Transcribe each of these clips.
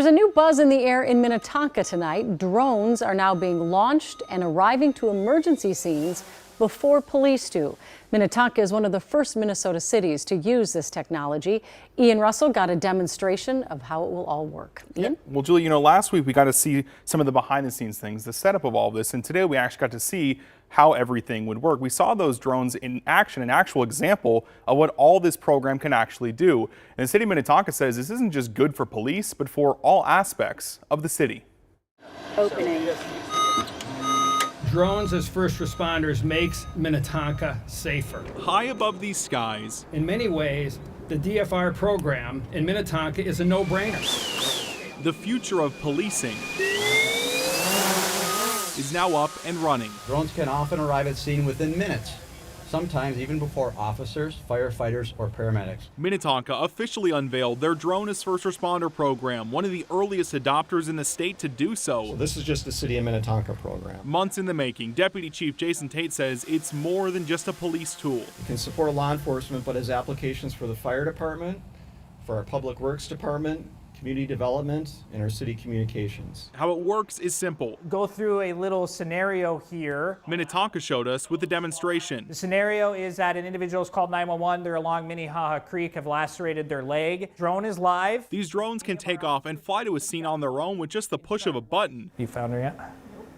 There's a new buzz in the air in Minnetonka tonight. Drones are now being launched and arriving to emergency scenes before police do. Minnetonka is one of the first Minnesota cities to use this technology. Ian Russell got a demonstration of how it will all work. Ian? Yeah. Well, Julie, last week we got to see some of the behind the scenes things, the setup of all of this, and today we actually got to see how everything would work. We saw those drones in action, an actual example of what all this program can actually do. And the city of Minnetonka says this isn't just good for police, but for all aspects of the city. Opening. Drones as first responders makes Minnetonka safer. High above these skies, In many ways, the DFR program in Minnetonka is a no-brainer. the future of policing is now up and running. Drones can often arrive at scene within minutes, sometimes even before officers, firefighters, or paramedics. Minnetonka officially unveiled their Drone as First Responder program, one of the earliest adopters in the state to do so. This is just the City of Minnetonka program. Months in the making, Deputy Chief Jason Tate says it's more than just a police tool. It can support law enforcement, but has applications for the fire department, for our public works department, community development, and our city communications. How it works is simple. Go through a little scenario here. Minnetonka showed us with a demonstration. The scenario is that an individual is called 911. They're along Minnehaha Creek, have lacerated their leg. Drone is live. These drones can take off and fly to a scene on their own with just the push of a button. You found her yet?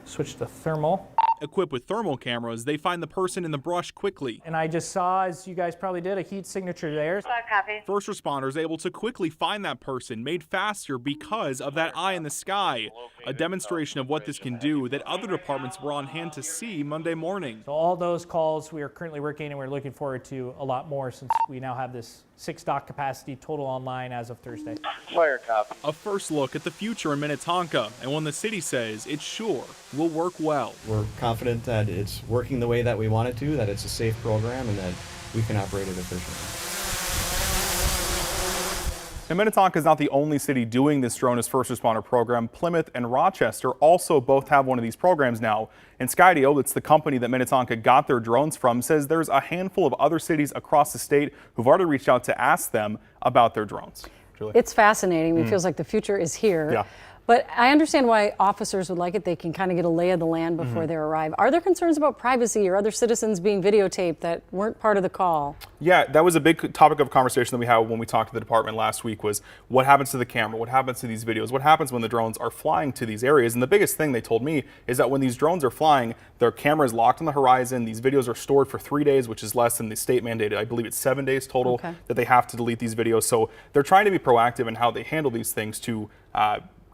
Switch to thermal. Equipped with thermal cameras, they find the person in the brush quickly. And I just saw, as you guys probably did, a heat signature there. Copy. First responders able to quickly find that person, made faster because of that eye in the sky. A demonstration of what this can do that other departments were on hand to see Monday morning. So all those calls we are currently working, and we're looking forward to a lot more since we now have this 6 dock capacity total online as of Thursday. Fire copy. A first look at the future in Minnetonka, and one the city says it sure will work well. We're confident that it's working the way that we want it to, that it's a safe program, and that we can operate it efficiently. And Minnetonka is not the only city doing this Drone as First Responder program. Plymouth and Rochester also both have one of these programs now. And Skydio, that's the company that Minnetonka got their drones from, says there's a handful of other cities across the state who've already reached out to ask them about their drones. Julie? It's fascinating. It feels like the future is here. Yeah. But I understand why officers would like it. They can kind of get a lay of the land before they arrive. Are there concerns about privacy or other citizens being videotaped that weren't part of the call? Yeah, that was a big topic of conversation that we had when we talked to the department last week was what happens to the camera? What happens to these videos? What happens when the drones are flying to these areas? And the biggest thing they told me is that when these drones are flying, their camera is locked on the horizon. These videos are stored for 3 days, which is less than the state mandated. I believe it's 7 days total that they have to delete these videos. So they're trying to be proactive in how they handle these things to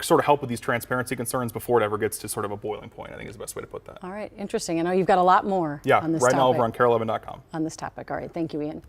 sort of help with these transparency concerns before it ever gets to sort of a boiling point, I think is the best way to put that. All right, interesting. I know you've got a lot more Yeah, on this right topic. now over on KARE11.com. On this topic. All right, thank you, Ian.